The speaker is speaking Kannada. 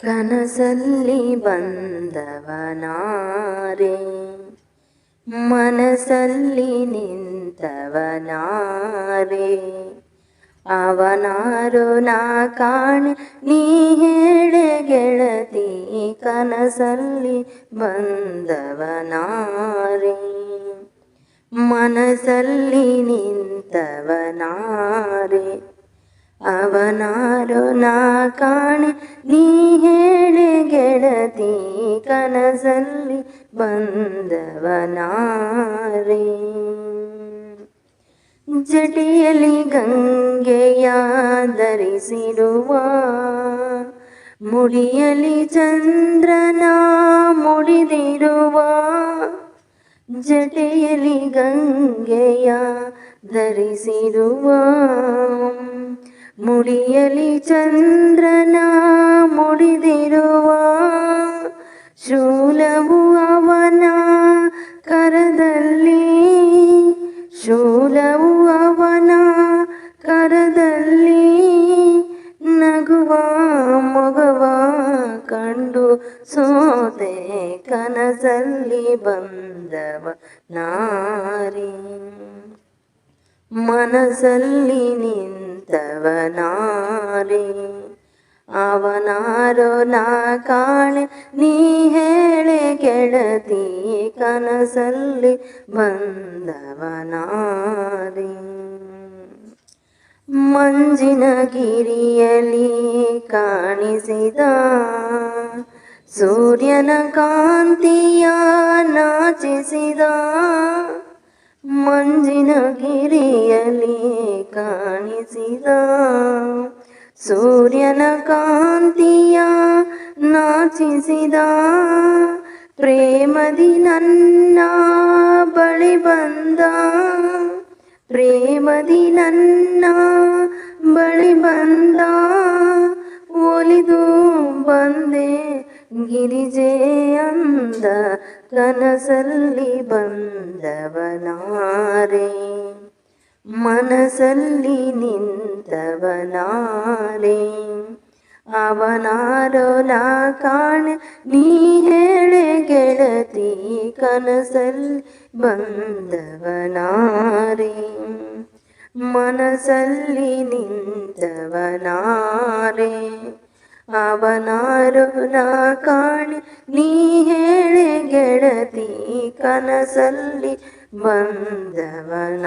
ಕನಸಲ್ಲಿ ಬಂದವನಾರೆ, ಮನಸ್ಸಲ್ಲಿ ನಿಂತವನಾರೆ, ಅವನಾರು ನಾ ಕಾಣೆ ನೀ ಹೇಳೆ ಗೆಳತಿ, ಕನಸಲ್ಲಿ ಬಂದವನಾರೆ, ಮನಸ್ಸಲ್ಲಿ ನಿಂತವನಾರೆ, ಅವನಾರು ನಾ ಕಾಣೆ ನೀ ಹೇಳೆ ಗೆಳತಿ, ಕನಸಲ್ಲಿ ಬಂದವನಾರೆ. ಜಟಿಯಲ್ಲಿ ಗಂಗೆಯ ಧರಿಸಿರುವ, ಮುಡಿಯಲ್ಲಿ ಚಂದ್ರನ ಮುಡಿದಿರುವ, ಜಟೆಯಲ್ಲಿ ಗಂಗೆಯ ಧರಿಸಿರುವ, ಮುಡಿಯಲ್ಲಿ ಚಂದ್ರನ ಮುಡಿದಿರುವ, ಶೂಲವು ಅವನ ಕರದಲ್ಲಿ, ಶೂಲವು ಅವನ ಕರದಲ್ಲಿ, ನಗುವ ಮೊಗವ ಕಂಡು ಸೋತೆ, ಕನಸಲ್ಲಿ ಬಂದವ ನಾರಿ, ಮನಸ್ಸಲ್ಲಿ ನಿಂತವನಾರೆ, ಅವನಾರೋ ನಾ ಕಾಣೆ ನೀ ಹೇಳೆ ಗೆಳತಿ, ಕನಸಲ್ಲಿ ಬಂದವನಾರೆ. ಮಂಜಿನ ಗಿರಿಯಲ್ಲಿ ಕಾಣಿಸಿದ, ಸೂರ್ಯನ ಕಾಂತಿಯ ನಾಚಿಸಿದ, ಮಂಜಿನ ಗಿರಿಯಲ್ಲಿ ಕಾಣಿಸಿದ, ಸೂರ್ಯನ ಕಾಂತಿಯ ನಾಚಿಸಿದ, ಪ್ರೇಮದಿ ನನ್ನ ಬಳಿ ಬಂದ, ಪ್ರೇಮದಿ ನನ್ನ ಬಳಿ ಬಂದ, ಒಲಿದು ಬಂದೆ ಗಿರಿಜೆ ಅಂದ, ಕನಸಲ್ಲಿ ಬಂದವನಾರೆ, ಮನಸ್ಸಲ್ಲಿ ನಿಂತವನಾರೆ, ಅವನಾರೋ ನಾ ಕಾಣೆ ನೀ ಹೇಳೆ ಗೆಳತಿ, ಕನಸಲ್ಲಿ ಬಂದವನಾರೆ, ಮನಸ್ಸಲ್ಲಿ ನಿಂತವನಾರೆ, ಅವನಾರು ನಾ ಕಾಣೆ ನೀ ಹೇಳೆ ಗೆಳತಿ, ಕನಸಲ್ಲಿ ಬಂದವನಾರೆ.